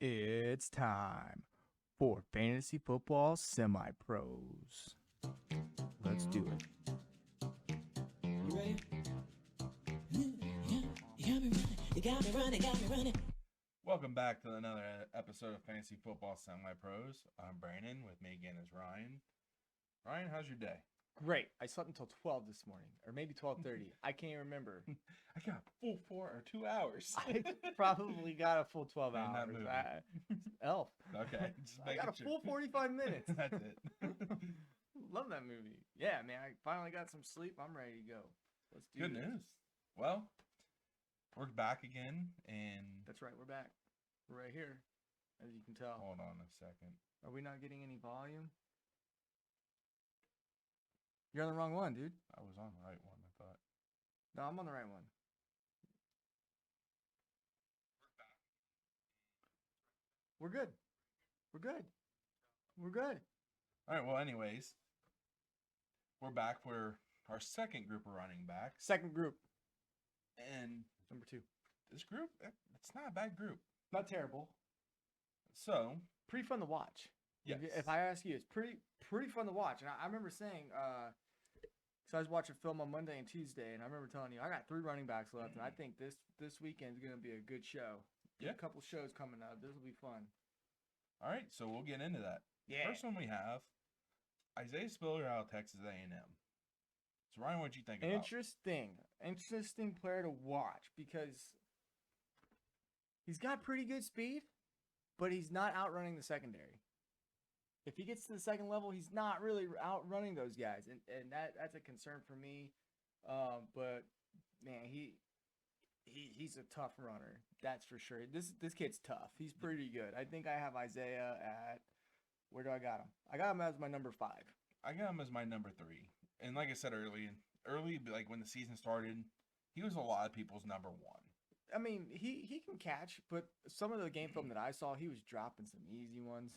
It's time for fantasy football semi-pros. Let's do it. You ready? You got me running. Welcome back to another episode of Fantasy Football Semi-Pros. I'm Brandon. With me again is Ryan. Ryan, how's your day? Great. I slept until 12 this morning, or maybe 12:30. I can't even remember. I got a full 4 or 2 hours. I probably got a full 12 Man, that hours. movie. Elf. Okay, just I got a full 45 minutes. That's it. Love that movie. Yeah, man. I finally got some sleep. I'm ready to go. Let's do Good this. news. Well, we're back again, and That's right. We're back. We're right here, as you can tell. hold on a second. Are we not getting any volume? You're on the wrong one, dude. I was on the right one, I thought. No, I'm on the right one. We're good. We're good. We're good. All right, well, anyways, we're back for our second group of running backs. Second group, And number 2. this group, it's not a bad group. Not terrible. So, Pretty fun to watch. yes. If I ask you, it's pretty fun to watch. And I remember saying, so I was watching film on Monday and Tuesday, and I remember telling you I got 3 running backs left, and I think this weekend is going to be a good show. Yeah. A couple shows coming up. This will be fun. All right, so we'll get into that. Yeah. First one we have Isaiah Spiller out of Texas A&M. So Ryan, what'd you think about? Interesting player to watch because he's got pretty good speed, but he's not outrunning the secondary. If he gets to the second level, he's not really outrunning those guys, and that's a concern for me. But man, he's a tough runner, that's for sure. This kid's tough. He's pretty good. I think I have Isaiah at, where do I got him? I got him as my number 5. I got him as my number 3. And like I said early, like when the season started, he was a lot of people's number 1. I mean, he can catch, but some of the game film that I saw, he was dropping some easy ones,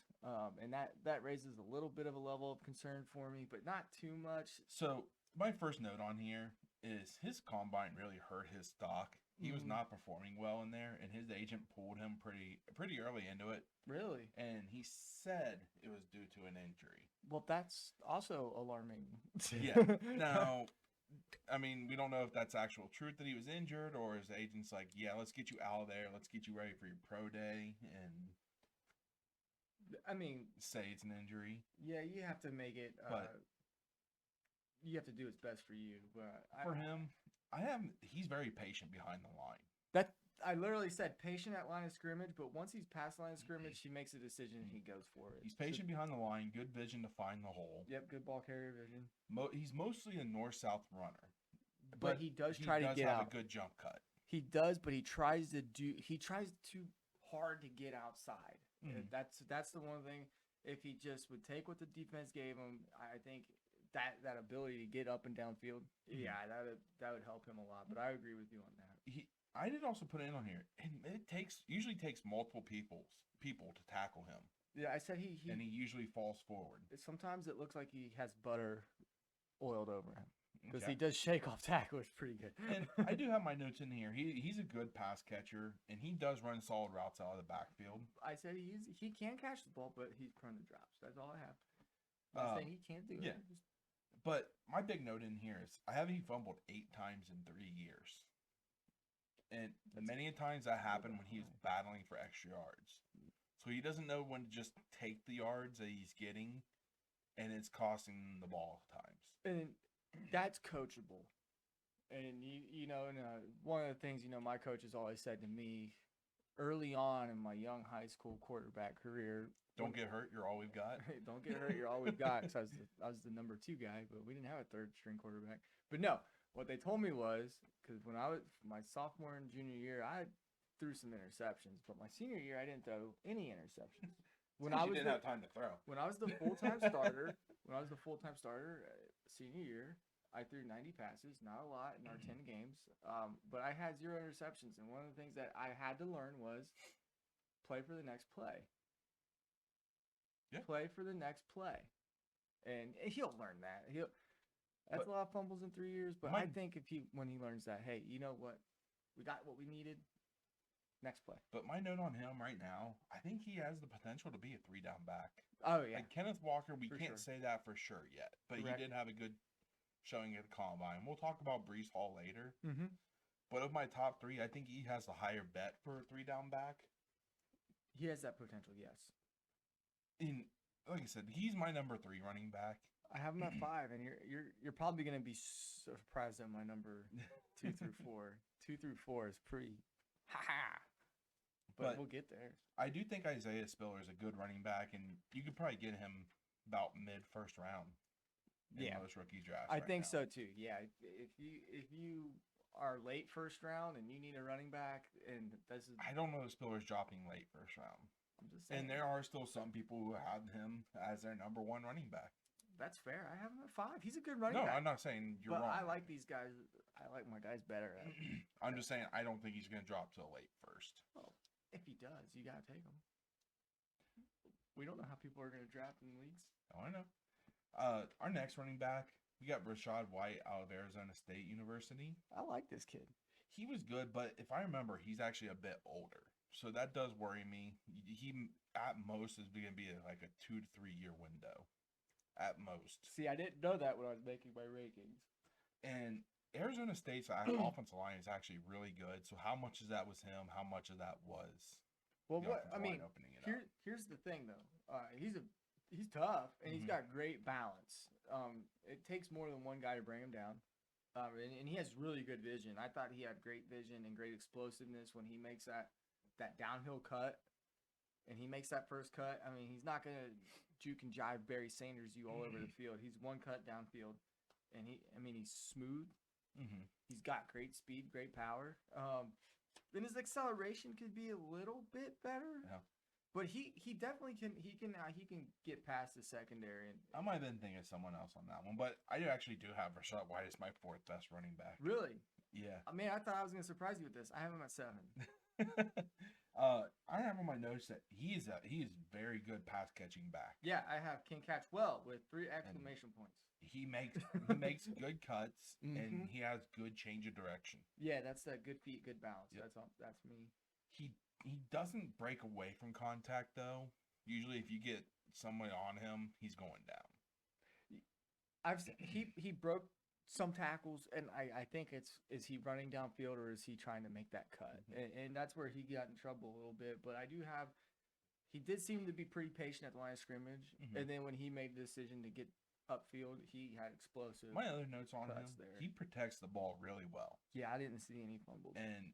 and that raises a little bit of a level of concern for me, but not too much. So my first note on here is his combine really hurt his stock. He was not performing well in there, and his agent pulled him pretty early into it. Really? And he said it was due to an injury. Well, that's also alarming. Yeah. Now, I mean, we don't know if that's actual truth that he was injured, or his agent's like, yeah, let's get you out of there. Let's get you ready for your pro day, and I mean, say it's an injury. yeah, you have to make it. But You have to do what's best for you. But for him, he's very patient behind the line. that I literally said patient at line of scrimmage, but once he's past line of scrimmage, he makes a decision and he goes for it. He's patient behind the line, good vision to find the hole. Yep, good ball carrier vision. He's mostly a north-south runner. But he does try to get have out. a good jump cut. He does, but he tries too hard to get outside. Mhm. That's the one thing. If he just would take what the defense gave him, I think that ability to get up and downfield, yeah, that would help him a lot. But I agree with you on that. I did also put it in on here, and it usually takes multiple people to tackle him, Yeah, I said he and he usually falls forward. sometimes it looks like he has butter oiled over him because Okay. he does shake off tacklers pretty good. And I do have my notes in here. He's a good pass catcher, and he does run solid routes out of the backfield. I said he can catch the ball, but he's prone to drops. That's all I have. I'm not saying he can't do yeah. it. But my big note in here is I have he fumbled 8 times in 3 years. And many a times that happened when he was battling for extra yards. So he doesn't know when to just take the yards that he's getting, and it's costing the ball at times. And that's coachable. And one of the things my coaches always said to me early on in my young high school quarterback career. Don't get hurt, you're all we've got. Don't get hurt, you're all we've got. Because I was the number 2 guy, but we didn't have a third string quarterback. But no, what they told me was, because when I was my sophomore and junior year, I threw some interceptions, but my senior year I didn't throw any interceptions. When I didn't have time to throw. When I was the full-time starter, senior year, I threw 90 passes, not a lot in our 10 games, but I had 0 interceptions. And one of the things that I had to learn was play for the next play. Yeah. Play for the next play. And he'll learn that. That's a lot of fumbles in 3 years, but I think when he learns that, hey, you know what? We got what we needed. Next play. But my note on him right now, I think he has the potential to be a 3-down back. Oh yeah. Like Kenneth Walker, we For can't sure. say that for sure yet, but Correct. he did have a good showing at the combine. We'll talk about Brees Hall later. Mm-hmm. But of my top 3, I think he has the higher bet for a 3-down back. He has that potential. Yes. Like I said, he's my number 3 running back. I have him at 5, and you're probably gonna be surprised at my number 2 through 4. 2 through 4 is pretty, but we'll get there. I do think Isaiah Spiller is a good running back, and you could probably get him about mid first round. In most rookie drafts. I think so too. Yeah, if you are late first round and you need a running back, and this is I don't know if Spiller's dropping late first round. I'm just saying. And there are still some people who have him as their number 1 running back. That's fair. I have him at 5. He's a good running No, back. I'm not saying you're but wrong. I like these guys. I like my guys better. I'm just saying I don't think he's going to drop till late first. Well, if he does, you gotta take him. We don't know how people are gonna draft in leagues. Oh, I know. Our next running back, we got Rashad White out of Arizona State University. I like this kid. He was good, but if I remember, he's actually a bit older. So that does worry me. He at most is going to be like a 2 to 3 year window. At most. See, I didn't know that when I was making my rankings. And Arizona State's offensive line is actually really good. So how much of that was him? How much of that was Well, the what I offensive mean, line opening it up? here's the thing though. He's tough and he's got great balance. It takes more than one guy to bring him down. And he has really good vision. I thought he had great vision and great explosiveness when he makes that downhill cut. And he makes that first cut. I mean, he's not gonna juke and jive Barry Sanders you all over the field. He's one cut downfield, and he's smooth. Mm-hmm. He's got great speed, great power. And his acceleration could be a little bit better. Yeah. But he definitely can get past the secondary. And I might have been thinking of someone else on that one, but I actually do have Rashad White as my 4th best running back. really, Yeah. I mean, I thought I was gonna surprise you with this. I have him at 7. I have on my notes that he is very good pass catching back. Yeah, I have can catch well with 3 exclamation points. He makes good cuts and he has good change of direction. Yeah, that's that good feet, good balance. Yep. That's me. He doesn't break away from contact though. Usually, if you get someone on him, he's going down. He broke some tackles, and I think is he running downfield or is he trying to make that cut? And that's where he got in trouble a little bit. But he did seem to be pretty patient at the line of scrimmage, and then when he made the decision to get upfield, he had explosive. My other notes on him, there. he protects the ball really well. Yeah, I didn't see any fumbles. And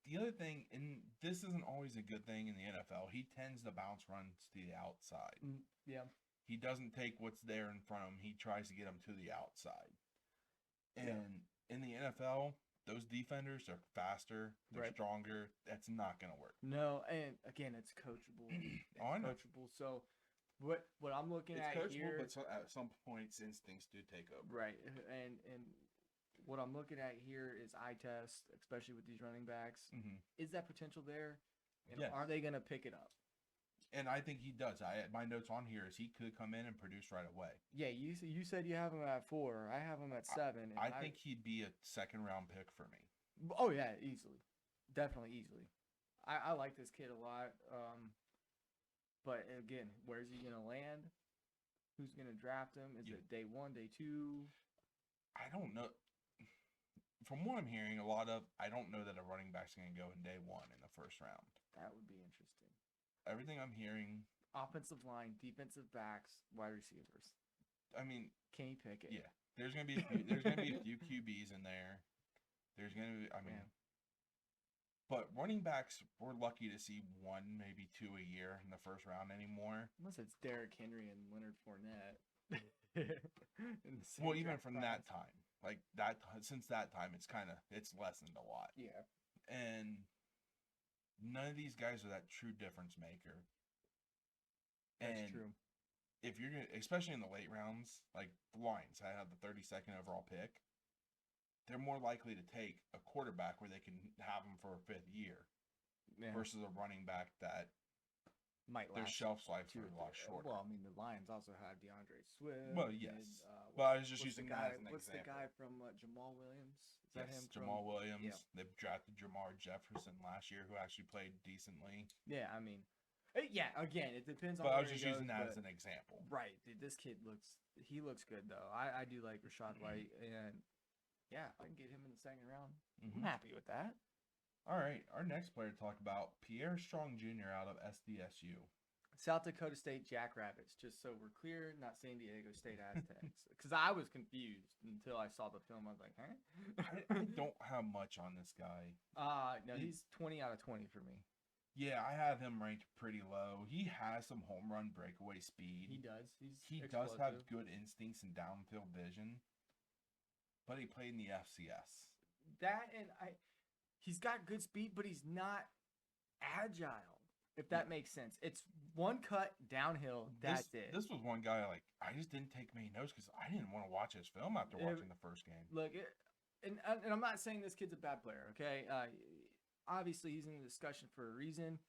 the other thing, and this isn't always a good thing in the NFL, he tends to bounce runs to the outside. Yeah. He doesn't take what's there in front of him. He tries to get them to the outside. And in the NFL, those defenders are faster, they're stronger. That's not going to work. No, and again, it's coachable. I know. Coachable. So what I'm looking It's at coachable, here, but at some points, instincts do take over. right? And what I'm looking at here is eye test, especially with these running backs. Mm-hmm. Is that potential there? And Yes. are they going to pick it up? And I think he does. My notes on here is he could come in and produce right away. Yeah, you said you have him at 4. I have him at 7. And I think he'd be a 2nd-round pick for me. Oh yeah, easily, definitely easily. I like this kid a lot. But again, where's he gonna land? Who's gonna draft him? Is it day 1, day 2? I don't know. From what I'm hearing, I don't know that a running back's going to go in day 1 in the first round. That would be interesting. Everything I'm hearing, Offensive line, defensive backs, wide receivers. I mean, Can he pick it? yeah, there's going to be a few QBs in there. There's going to be, but running backs, we're lucky to see 1, maybe 2 a year in the first round anymore. Unless it's Derrick Henry and Leonard Fournette. Well, even from that time, since that time, it's lessened a lot. Yeah. And none of these guys are that true difference maker. That's true. If you're gonna, especially in the late rounds, like the Lions, I have the 32nd overall pick. They're more likely to take a quarterback where they can have him for a 5th year versus a running back that might their last shelf life 2 or is a lot 3. shorter. Well, I mean, the Lions also have DeAndre Swift. Well, yes. And, But I was just what's using the guy as an What's the example. guy from Jamal Williams? Is that him? Jamal Williams. Yeah. They drafted Jamar Jefferson last year, who actually played decently. Yeah, I mean, yeah. Again, it depends on. But I where was just he using goes, that but- as an example. Right, dude, this kid looks good though. I do like Rashad White, and yeah, if I can get him in the second round, I'm happy with that. All right, our next player to talk about, Pierre Strong Jr. out of SDSU. South Dakota State Jackrabbits, just so we're clear, not San Diego State Aztecs. Because I was confused until I saw the film. I was like, huh? I don't have much on this guy. No, he's 20 out of 20 for me. Yeah, I have him ranked pretty low. He has some home run breakaway speed. He does. He explosive. does have good instincts and downfield vision. But he played in the FCS. That and he's got good speed, but he's not agile. If that makes sense. It's one cut downhill. That's it. This was one guy, like, I just didn't take many notes because I didn't want to watch his film after watching the first game. Look, and I'm not saying this kid's a bad player, okay? Obviously, he's in the discussion for a reason.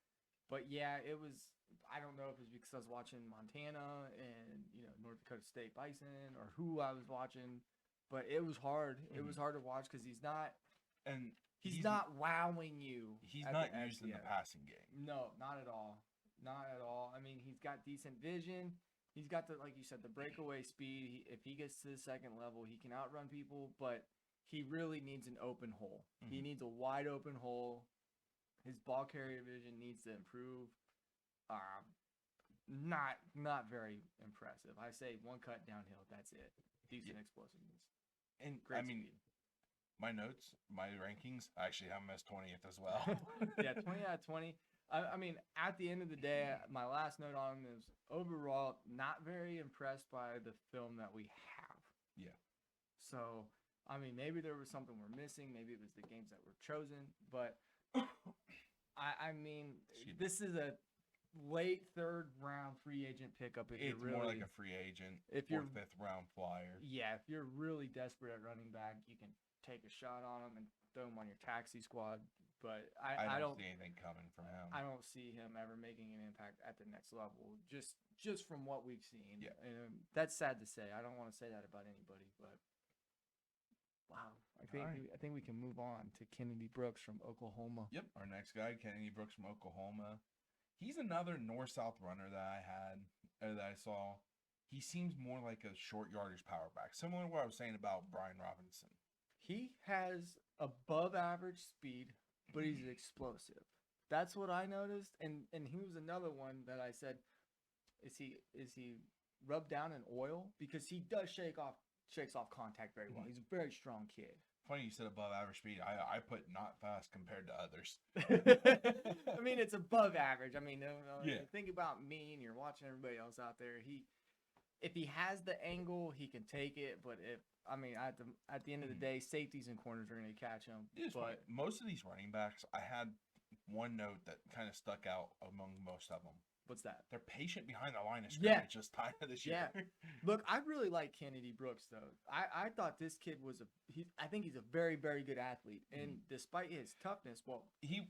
But, yeah, it was – I don't know if it was because I was watching Montana and, North Dakota State Bison or who I was watching. But it was hard. It was hard to watch because he's not – And he's not wowing you. He's at not the used in the FCS. passing game. No, not at all. Not at all. I mean, he's got decent vision. He's got like you said, the breakaway speed. If he gets to the second level, he can outrun people, but he really needs an open hole. He needs a wide open hole. His ball carrier vision needs to improve. Not very impressive. I say one cut downhill. That's it. Decent explosiveness. And Great I mean, speed. my notes, my rankings, I actually have him as 20th as well. Yeah, 20 out of 20. I mean, at the end of the day, my last note on him is overall not very impressed by the film that we have. Yeah. So, I mean, maybe there was something we're missing. Maybe it was the games that were chosen. But, I mean, this is a late third round free agent pickup. If It's you're really, more like a free agent, if or you're 5th round flyer. Yeah, if you're really desperate at running back, you can take a shot on him and throw him on your taxi squad. But I don't see anything coming from him. I don't see him ever making an impact at the next level, just from what we've seen. Yeah. And that's sad to say. I don't want to say that about anybody, but wow. I think we can move on to Kennedy Brooks from Oklahoma. Yep. Our next guy, Kennedy Brooks from Oklahoma. He's another north-south runner that I saw. He seems more like a short yardage power back, similar to what I was saying about Brian Robinson. He has above average speed, but he's explosive. That's what I noticed. And he was another one that I said, is he rubbed down in oil? Because he does shakes off contact very well. He's a very strong kid. Funny you said above average speed. I put not fast compared to others. I mean, it's above average. I mean, think about me and you're watching everybody else out there. If he has the angle, he can take it. But at the end of the day, safeties and corners are going to catch him. But most of these running backs, I had one note that kind of stuck out among most of them. What's that? They're patient behind the line of scrimmage this time of this year. Yeah. Look, I really like Kennedy Brooks, though. I thought this kid was I think he's a very, very good athlete. And despite his toughness, he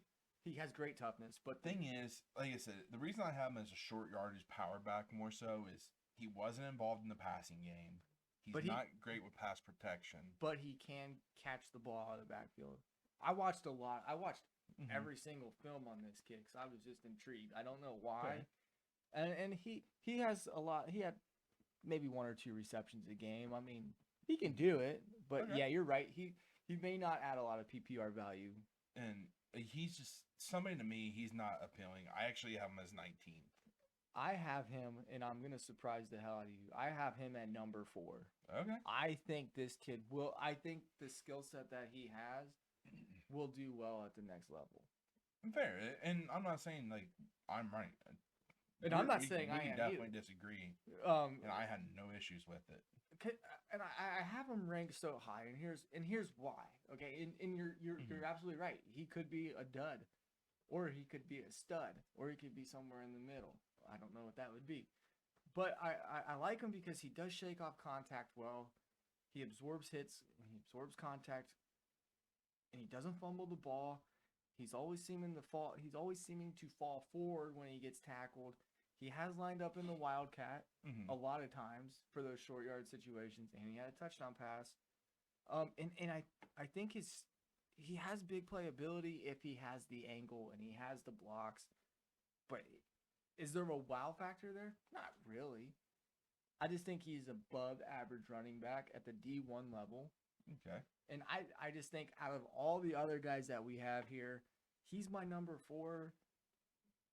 has great toughness. But thing is, like I said, the reason I have him as a short yardage power back more so is he wasn't involved in the passing game. He's not great with pass protection. But he can catch the ball out of the backfield. I watched a lot. I watched every single film on this kid because I was just intrigued. I don't know why. Okay. And he has a lot. He had maybe 1 or 2 receptions a game. I mean, he can do it. But yeah, you're right. He may not add a lot of PPR value. And he's just somebody to me. He's not appealing. I actually have him as 19th. I have him, and I'm going to surprise the hell out of you. I have him at number 4. Okay. I think this kid will. I think the skill set that he has will do well at the next level. Fair. And I'm not saying, like, I'm right. And I'm not saying I am definitely either. Disagree. And I had no issues with it. And I have him ranked so high, and here's why. Okay, and you're absolutely right. He could be a dud, or he could be a stud, or he could be somewhere in the middle. I don't know what that would be. But I like him because he does shake off contact well. He absorbs hits, he absorbs contact, and he doesn't fumble the ball. He's always seeming to fall. He's always seeming to fall forward when he gets tackled. He has lined up in the wildcat a lot of times for those short yard situations, and he had a touchdown pass. And I think he has big playability if he has the angle and he has the blocks. But is there a wow factor there? Not really. I just think he's above average running back at the D1 level. Okay. And I just think out of all the other guys that we have here, he's my number 4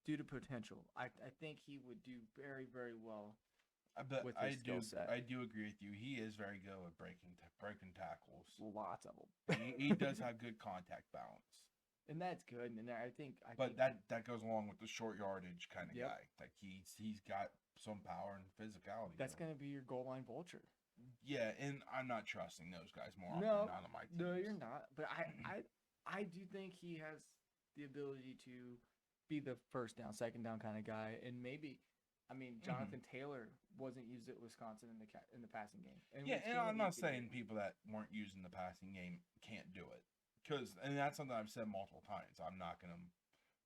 due to potential. I think he would do very, very well. With his skill set. I do agree with you. He is very good at breaking tackles. Lots of them. He does have good contact balance. And that's good. And I think that goes along with the short yardage kind of guy. Like he's got some power and physicality. That's going to be your goal line vulture. Yeah, and I'm not trusting those guys more often than on my teams. No, you're not. But I do think he has the ability to be the first down, second down kind of guy. And maybe, Jonathan Taylor wasn't used at Wisconsin in the passing game. And I'm not saying people that weren't using the passing game can't do it. And that's something I've said multiple times. I'm not going to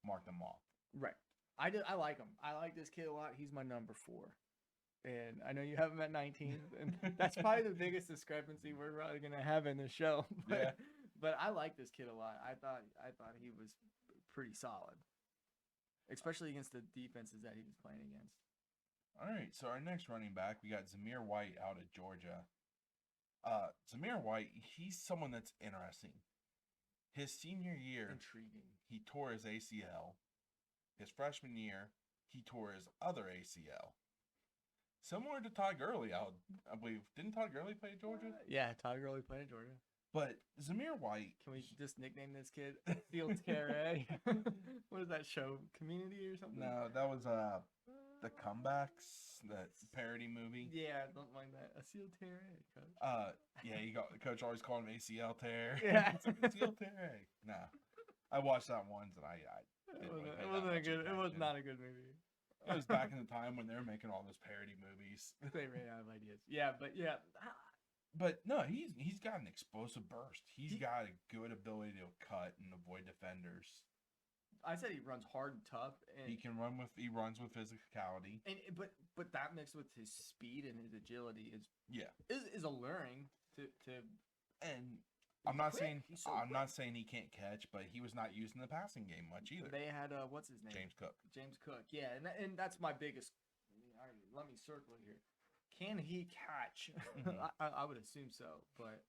mark them off. Right. I like him. I like this kid a lot. He's my number 4. And I know you have him at 19. And that's probably the biggest discrepancy we're probably going to have in the show. But I like this kid a lot. I thought he was pretty solid, especially against the defenses that he was playing against. All right, so our next running back, we got Zamir White out of Georgia. Zamir White, he's someone that's interesting. His senior year, intriguing. He tore his ACL. His freshman year, he tore his other ACL. Similar to Todd Gurley, I believe. Didn't Todd Gurley play at Georgia? Yeah, Todd Gurley played at Georgia. But Zamir White... Can we just nickname this kid Field Terre? What is that show? Community or something? No, that was the Comebacks, that parody movie. Yeah, don't mind that. A Seal Terre, coach. Yeah, the coach always called him ACL Terre. Yeah. ACL Terre. Nah. I watched that once and it wasn't a good. It was not a good movie. It was back in the time when they were making all those parody movies. They ran out of ideas. Yeah, but yeah. But no, he's got an explosive burst. He's got a good ability to cut and avoid defenders. I said he runs hard and tough. And he runs with physicality. And but that mixed with his speed and his agility is alluring to. And I'm not saying he can't catch, but he was not used in the passing game much either. They had what's his name? James Cook. Yeah, and that's my biggest. Let me circle it here. Can he catch? I would assume so, but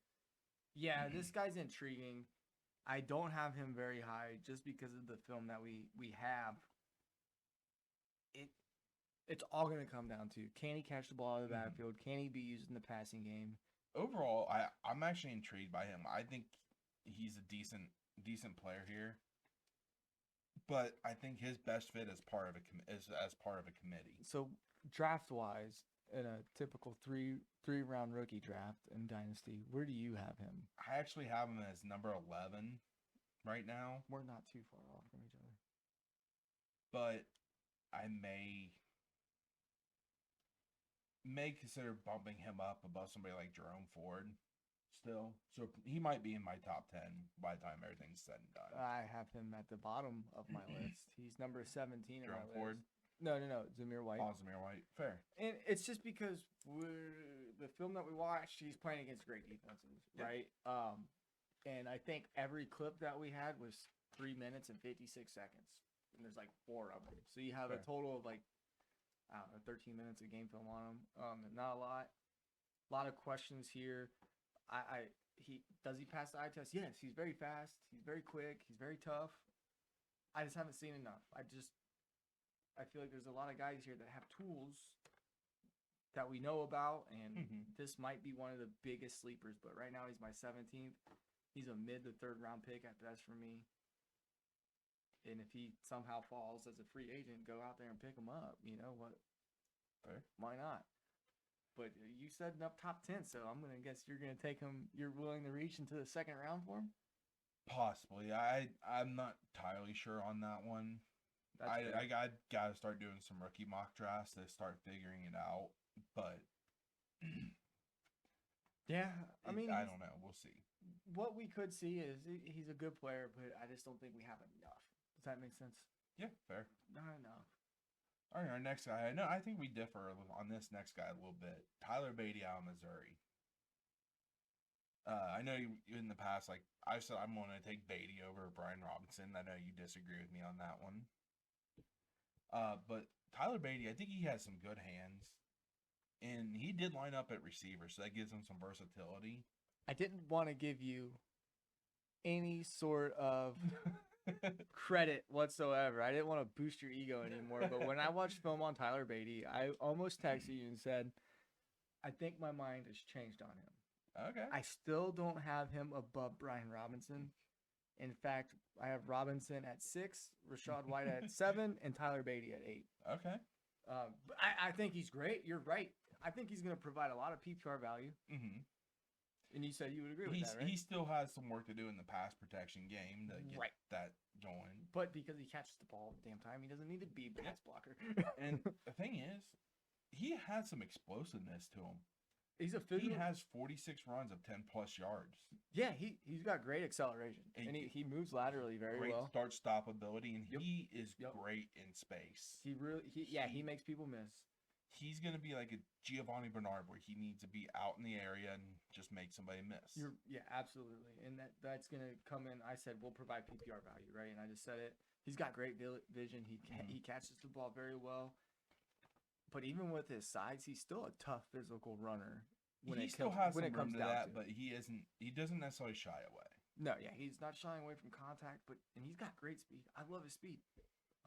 yeah, this guy's intriguing. I don't have him very high just because of the film that we have. It's all going to come down to, can he catch the ball out of the backfield? Can he be used in the passing game? Overall, I'm actually intrigued by him. I think he's a decent player here, but I think his best fit is as part of a committee. So draft wise, in a typical three round rookie draft in Dynasty, where do you have him? I actually have him as number 11 right now. We're not too far off from each other, but I may consider bumping him up above somebody like Jerome Ford still. So he might be in my top 10 by the time everything's said and done. I have him at the bottom of my list. He's number 17 in my list. Ford? No, Zamir White. Oh, Zamir White. Fair. And it's just because the film that we watched, he's playing against great defenses, right? And I think every clip that we had was 3 minutes and 56 seconds. And there's like 4 of them. So you have a total of like, I don't know, 13 minutes of game film on him. Not a lot. A lot of questions here. Does he pass the eye test? Yes, he's very fast. He's very quick. He's very tough. I just haven't seen enough. I feel like there's a lot of guys here that have tools that we know about, and this might be one of the biggest sleepers. But right now, he's my 17th. He's a mid to third round pick at best for me. And if he somehow falls as a free agent, go out there and pick him up. You know what? Fair. Why not? But you said up top 10, so I'm going to guess you're going to take him. You're willing to reach into the second round for him? Possibly. I'm not entirely sure on that one. I got to start doing some rookie mock drafts to start figuring it out. But yeah, I mean, I don't know. We'll see. what we could see is he's a good player, but I just don't think we have enough. Does that make sense? Yeah, fair. Not enough. All right, our next guy. I think we differ on this next guy a little bit. Tyler Beatty out of Missouri. I know you, in the past, like I said, I'm going to take Beatty over Brian Robinson. I know you disagree with me on that one. But Tyler Beatty, I think he has some good hands, and he did line up at receiver, so that gives him some versatility. I didn't want to give you any sort of credit whatsoever. I didn't want to boost your ego anymore. But when I watched film on Tyler Beatty, I almost texted you and said, I think my mind has changed on him. Okay. I still don't have him above Brian Robinson. In fact, I have Robinson at 6, Rashad White at 7, and Tyler Beatty at 8. Okay. But I think he's great. You're right. I think he's going to provide a lot of PPR value. Mm-hmm. And you said you would agree with that, right? He still has some work to do in the pass protection game to get Right. that going. But because he catches the ball all the damn time, he doesn't need to be a pass blocker. And the thing is, he has some explosiveness to him. He's a He physical. has 46 runs of 10 plus yards. Yeah, he's got great acceleration, And and he moves laterally very Great well. start stop ability, and Yep. he is Yep. great in space. He makes people miss. He's gonna be like a Giovanni Bernard, where he needs to be out in the area and just make somebody miss. Absolutely, and that's gonna come in. I said we'll provide PPR value, right? And I just said it. He's got great vision. He catches the ball very well. But even with his size, he's still a tough physical runner. He still has some room to that, but he isn't. He doesn't necessarily shy away. No, yeah, he's not shying away from contact, and he's got great speed. I love his speed.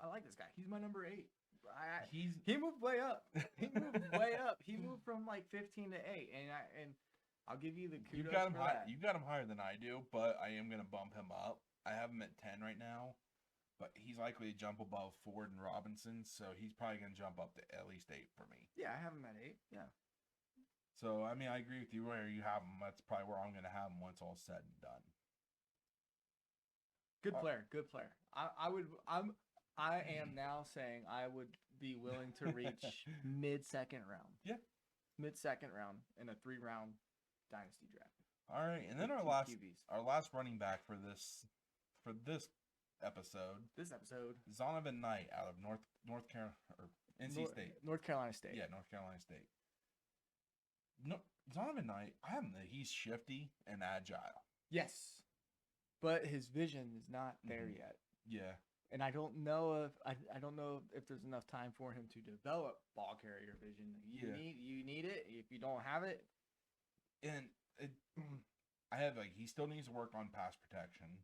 I like this guy. He's my number 8. He moved way up. He moved way up. He moved from like 15 to 8, and I'll give you the kudos. You got him for high. that. You got him higher than I do, but I am gonna bump him up. I have him at 10 right now, but he's likely to jump above Ford and Robinson, so he's probably gonna jump up to at least 8 for me. Yeah, I have him at 8. Yeah. So I mean, I agree with you where you have him. That's probably where I'm gonna have him once all said and done. Good player. Good player. I am now saying I would be willing to reach mid-second round. Yeah. Mid-second round in a 3-round dynasty draft. All right, and then With our two last QBs. running back for this episode, This episode, Zonovan Knight out of North Carolina or NC State. North Carolina State. Yeah, North Carolina State. No, Zonovan Knight, I have him that he's shifty and agile. Yes, but his vision is not there Mhm. yet, Yeah. and I don't know if there's enough time for him to develop ball carrier vision. Yeah. You need it. If you don't have it, And I have he still needs to work on pass protection,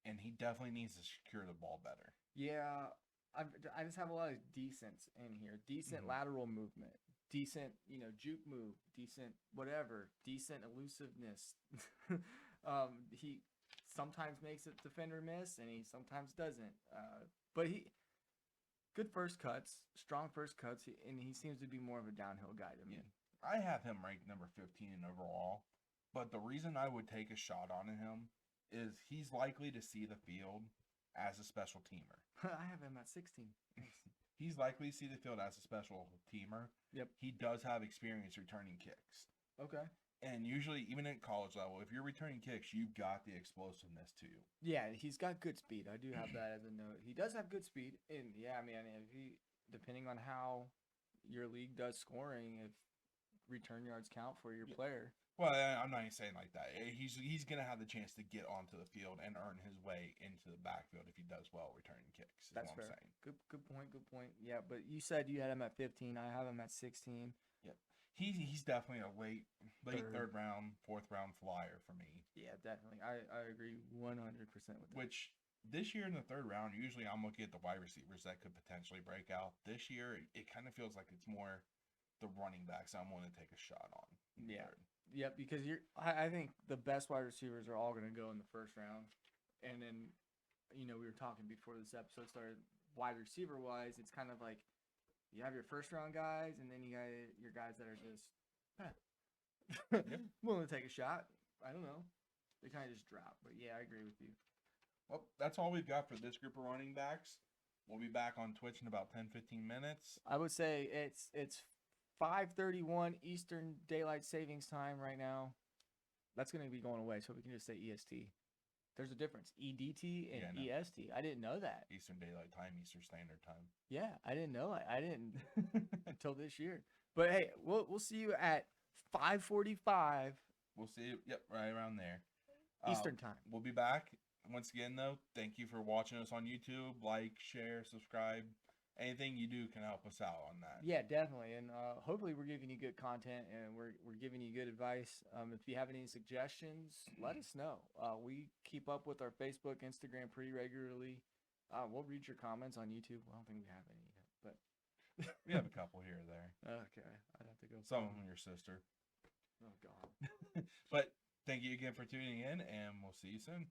and he definitely needs to secure the ball better. yeah, I just have a lot of decents in here. Decent Mhm. lateral movement, decent juke move, decent whatever, decent elusiveness. He sometimes makes a defender miss, and he sometimes doesn't. But good first cuts, strong first cuts, and he seems to be more of a downhill guy to me. Yeah. I have him ranked number 15 overall, but the reason I would take a shot on him is he's likely to see the field as a special teamer. I have him at 16. He's likely to see the field as a special teamer. Yep. He does have experience returning kicks. Okay. And usually, even at college level, if you're returning kicks, you've got the explosiveness to you. Yeah, he's got good speed. I do have that as a note. He does have good speed, and yeah, I mean, if depending on how your league does scoring, if return yards count for your player. Well, I'm not even saying like that. He's going to have the chance to get onto the field and earn his way into the backfield if he does well returning kicks. Is That's what fair. I'm saying. Good point. Good point. Yeah, but you said you had him at 15. I have him at 16. Yep. He's definitely a late third round, fourth round flyer for me. Yeah, definitely. I agree 100% with that. Which this year in the third round, usually I'm looking at the wide receivers that could potentially break out. This year, it kind of feels like it's more the running backs I'm willing to take a shot on. Yeah. Third. Yep, because I think the best wide receivers are all going to go in the first round. And then, we were talking before this episode started, wide receiver wise, it's kind of like you have your first round guys, and then you got your guys that are just willing to take a shot. I don't know. They kind of just drop. But yeah, I agree with you. Well, that's all we've got for this group of running backs. We'll be back on Twitch in about 10-15 minutes. I would say it's 5:31 Eastern Daylight Savings Time right now. That's going to be going away, so we can just say EST. There's a difference. EDT and Yeah, I know. EST. I didn't know that. Eastern Daylight Time, Eastern Standard Time. Yeah, I didn't know. I didn't until this year. But hey, we'll see you at 5:45 We'll see you. Yep, right around there. Eastern time. We'll be back. Once again, though, thank you for watching us on YouTube. Like, share, subscribe. Anything you do can help us out on that. Yeah, definitely. And hopefully we're giving you good content and we're giving you good advice. If you have any suggestions, let us know. We keep up with our Facebook, Instagram pretty regularly. We'll read your comments on YouTube. I don't think we have any yet, but We have a couple here or there. okay. I'd have to go. Some find of them them. your sister. Oh God. But thank you again for tuning in, and we'll see you soon.